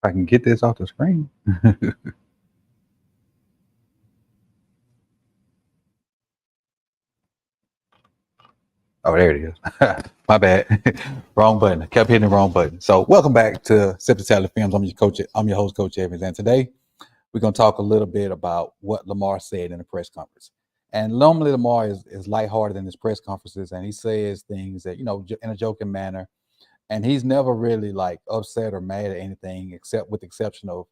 I can get this off the screen. Oh, there it is. My bad. Wrong button. I kept hitting the wrong button. So welcome back to Sip Salad Films. I'm your coach. I'm your host, Coach Evans. And today we're going to talk a little bit about what Lamar said in the press conference. And normally Lamar is lighthearted in his press conferences, and he says things that, in a joking manner. And he's never really like upset or mad at anything except with the exception of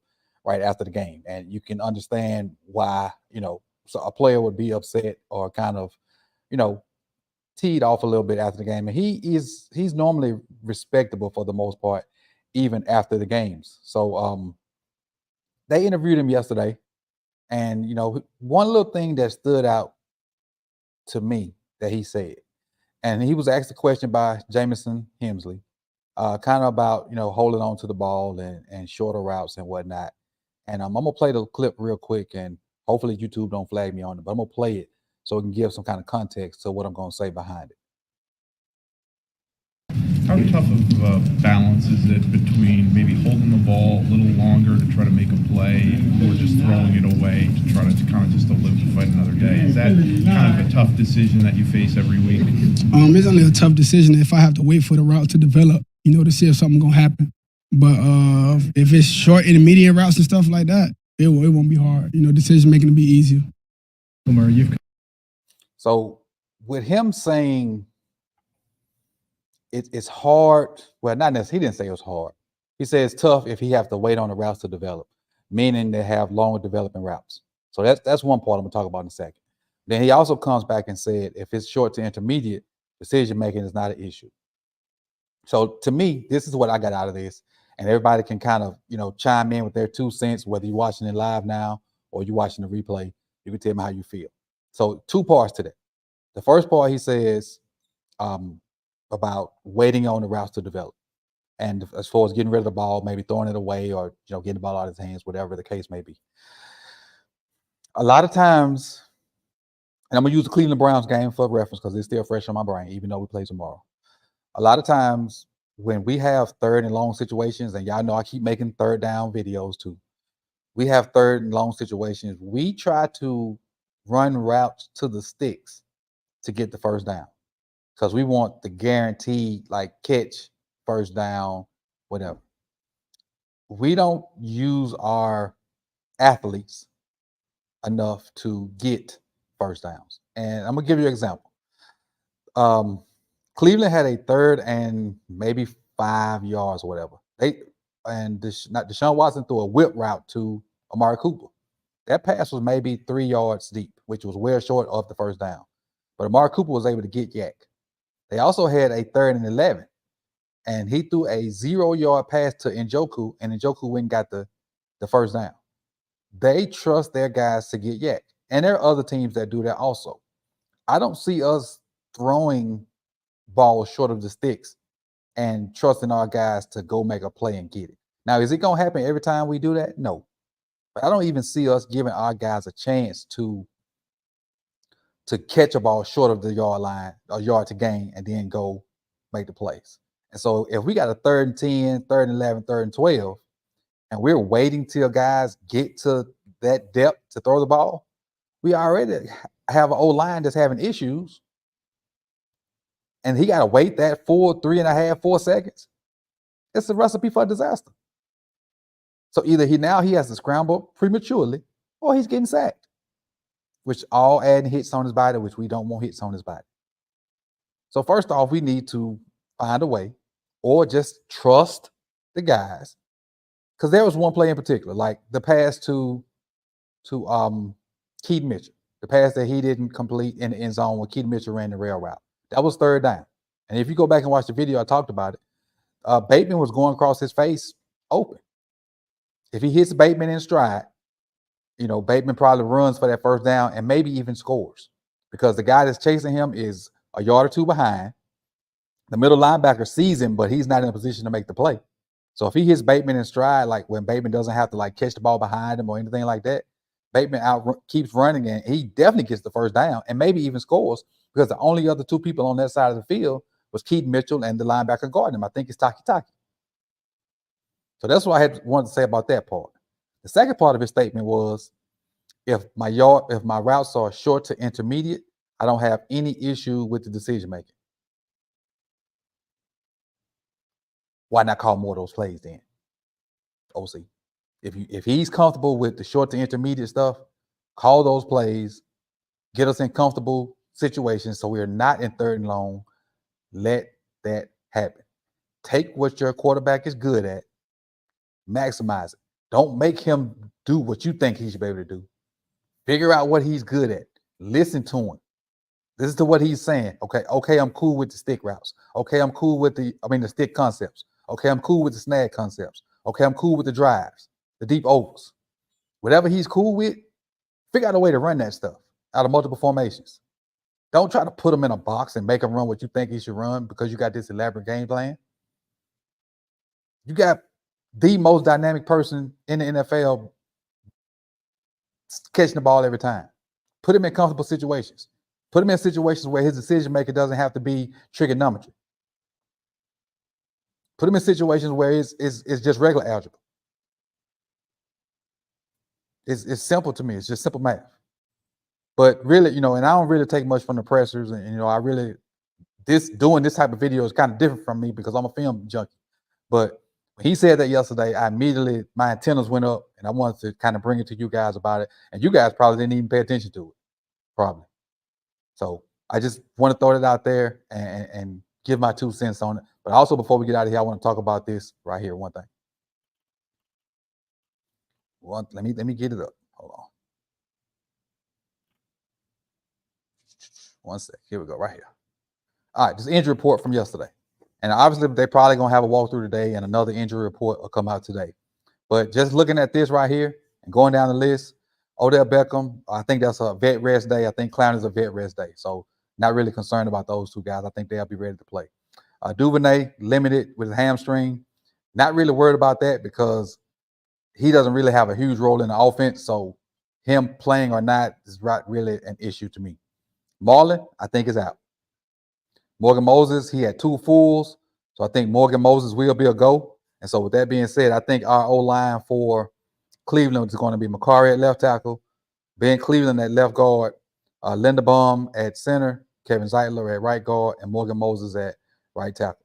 right after the game. And you can understand why, so a player would be upset or kind of, you know, teed off a little bit after the game. And he's normally respectable for the most part, even after the games. So they interviewed him yesterday. And one little thing that stood out to me that he said, and he was asked a question by Jamison Hemsley, kind of about holding on to the ball and shorter routes and whatnot. And I'm gonna play the clip real quick, and hopefully YouTube don't flag me on it, but I'm gonna play it so it can give some kind of context to what I'm gonna say behind it. How tough of a balance is it between maybe holding the ball a little longer to try to make a play or just throwing it away to try to kind of just to live to fight another day? Is that kind of a tough decision that you face every week? It's only a tough decision if I have to wait for the route to develop, to see if something's going to happen. But if it's short intermediate routes and stuff like that, it won't be hard. Decision making will be easier. Lamar, So with him saying it's hard, well, not necessarily, he didn't say it was hard. He said it's tough if he has to wait on the routes to develop, meaning they have longer developing routes. So that's one part I'm gonna talk about in a second. Then he also comes back and said if it's short to intermediate, decision making is not an issue. So to me, this is what I got out of this, and everybody can kind of chime in with their 2 cents, whether you're watching it live now or you're watching the replay. You can tell me how you feel. So 2 parts to that. The first part, he says about waiting on the routes to develop, and as far as getting rid of the ball, maybe throwing it away or getting the ball out of his hands, whatever the case may be. A lot of times, and I'm gonna use the Cleveland Browns game for reference because it's still fresh on my brain, even though we play tomorrow. A lot of times when we have third and long situations, and y'all know I keep making third down videos too. We have third and long situations. We try to run routes to the sticks to get the first down because we want the guaranteed like catch, first down, whatever. We don't use our athletes enough to get first downs. And I'm gonna give you an example. Cleveland had a third and maybe 5 yards or whatever. Deshaun Watson threw a whip route to Amari Cooper. That pass was maybe 3 yards deep, which was well short of the first down. But Amari Cooper was able to get Yak. They also had a third and 11, and he threw a 0-yard pass to Njoku, and Njoku went and got the first down. They trust their guys to get Yak, and there are other teams that do that also. I don't see us throwing balls short of the sticks and trusting our guys to go make a play and get it. Now, is it going to happen every time we do that? No. But I don't even see us giving our guys a chance to catch a ball short of the yard line, a yard to gain, and then go make the plays. And so if we got a 3rd and 10, 3rd and 11, 3rd and 12, and we're waiting till guys get to that depth to throw the ball, we already have an O-line that's having issues, and he got to wait that full 3.5, 4 seconds. It's a recipe for a disaster. So either he has to scramble prematurely, or he's getting sacked, which all adding hits on his body, which we don't want hits on his body. So first off, we need to find a way, or just trust the guys. Because there was one play in particular, like the pass to Keaton Mitchell, the pass that he didn't complete in the end zone when Keaton Mitchell ran the rail route. That was 3rd down. And if you go back and watch the video, I talked about it. Bateman was going across his face open. If he hits Bateman in stride, Bateman probably runs for that first down and maybe even scores because the guy that's chasing him is a yard or 2 behind. The middle linebacker sees him, but he's not in a position to make the play. So if he hits Bateman in stride, like when Bateman doesn't have to like catch the ball behind him or anything like that, Bateman keeps running and he definitely gets the first down and maybe even scores because the only other 2 people on that side of the field was Keaton Mitchell and the linebacker guarding him. I think it's Taki. So that's what I had wanted to say about that part. The second part of his statement was, if my routes are short to intermediate, I don't have any issue with the decision making. Why not call more of those plays then? OC. If he's comfortable with the short to intermediate stuff, call those plays, get us in comfortable situations so we're not in third and long. Let that happen. Take what your quarterback is good at, maximize it. Don't make him do what you think he should be able to do. Figure out what he's good at. Listen to him. Listen to what he's saying. Okay, I'm cool with the stick routes. Okay, I'm cool with the stick concepts. Okay, I'm cool with the snag concepts. Okay, I'm cool with the drives, the deep overs. Whatever he's cool with, figure out a way to run that stuff out of multiple formations. Don't try to put him in a box and make him run what you think he should run because you got this elaborate game plan. You got the most dynamic person in the NFL catching the ball every time. Put him in comfortable situations. Put him in situations where his decision making doesn't have to be trigonometry. Put him in situations where it's just regular algebra. It's simple to me. It's just simple math. But really, and I don't really take much from the pressers, and I really doing this type of video is kind of different from me because I'm a film junkie. But when he said that yesterday, my antennas went up, and I wanted to kind of bring it to you guys about it. And you guys probably didn't even pay attention to it, probably. So I just want to throw it out there and give my 2 cents on it. But also, before we get out of here, I want to talk about this right here. One thing. Let me get it up. Hold on. One sec. Here we go. Right here. All right, this injury report from yesterday. And obviously, they're probably going to have a walkthrough today, and another injury report will come out today. But just looking at this right here and going down the list, Odell Beckham, I think that's a vet rest day. I think Clown is a vet rest day. So not really concerned about those two guys. I think they'll be ready to play. Duvernay, limited with his hamstring. Not really worried about that because he doesn't really have a huge role in the offense. So him playing or not is not really an issue to me. Marlon, I think, is out. Morgan Moses, he had 2 fulls. So I think Morgan Moses will be a go. And so with that being said, I think our O-line for Cleveland is going to be Macari at left tackle, Ben Cleveland at left guard, Linderbaum at center, Kevin Zeitler at right guard, and Morgan Moses at right tackle.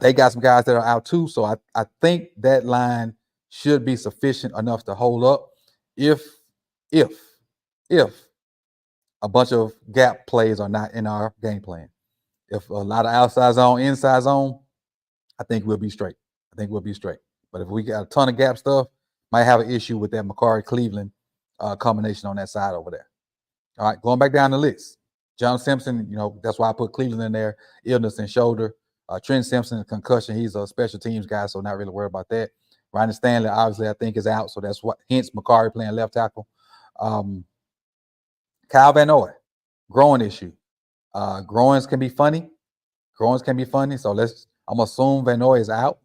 They got some guys that are out too. So I think that line should be sufficient enough to hold up if a bunch of gap plays are not in our game plan. If a lot of outside zone, inside zone, I think we'll be straight. But if we got a ton of gap stuff, might have an issue with that Macari Cleveland combination on that side over there. All right, going back down the list. John Simpson, that's why I put Cleveland in there. Illness and shoulder. Trent Simpson, concussion. He's a special teams guy, so not really worried about that. Ryan Stanley, obviously, I think is out, so that's hence Macari playing left tackle. Kyle Van Noy, growing issue. Groins can be funny. So I'm gonna assume Van Noy is out,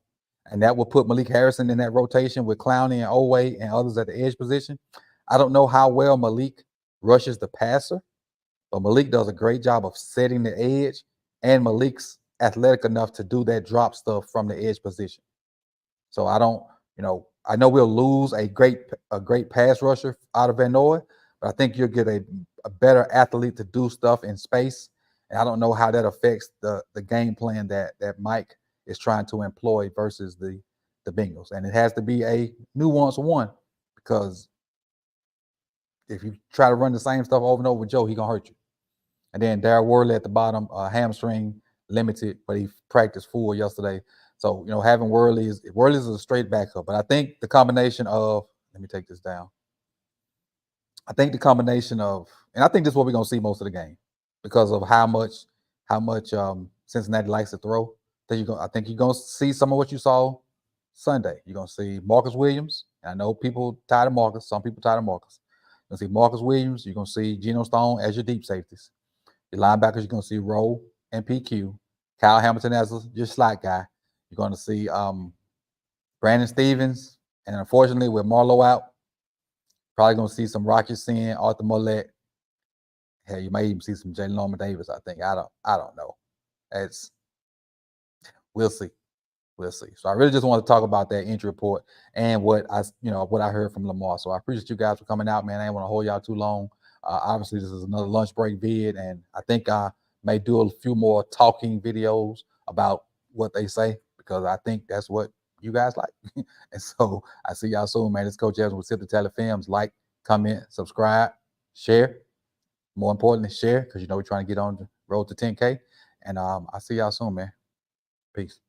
and that will put Malik Harrison in that rotation with Clowney and Oweh and others at the edge position. I don't know how well Malik rushes the passer, but Malik does a great job of setting the edge, and Malik's athletic enough to do that drop stuff from the edge position. So I don't, I know we'll lose a great pass rusher out of Van Noy, but I think you'll get a better athlete to do stuff in space. And I don't know how that affects the game plan that Mike is trying to employ versus the Bengals. And it has to be a nuanced one, because if you try to run the same stuff over and over with Joe, he's going to hurt you. And then Darryl Worley at the bottom, hamstring limited, but he practiced full yesterday. So, having Worley is a straight backup. But I think the combination of, let me take this down. I think the combination of, and I think this is what we're going to see most of the game because of how much Cincinnati likes to throw. I think you're going to see some of what you saw Sunday. You're going to see Marcus Williams. And I know people tired of Marcus. Some people tired of Marcus. You're going to see Marcus Williams. You're going to see Geno Stone as your deep safeties. Your linebackers, you're going to see Rowe and PQ. Kyle Hamilton as your slot guy. You're going to see Brandon Stevens. And unfortunately, with Marlowe out, probably going to see some Rocky Sin, Arthur Mollett. Hell, you may even see some Jalen Norman Davis, I think. I don't know. We'll see. we'll see. So I really just want to talk about that injury report and what I heard from Lamar. So I appreciate you guys for coming out, man. I didn't want to hold y'all too long. Obviously, this is another lunch break vid, and I think I may do a few more talking videos about what they say because I think that's what you guys like. And so I see y'all soon, man. This Coach Evans with Sip the Tally Films. Like, comment, subscribe, share. More importantly, share because we're trying to get on the road to 10K. And I'll see y'all soon, man. Peace.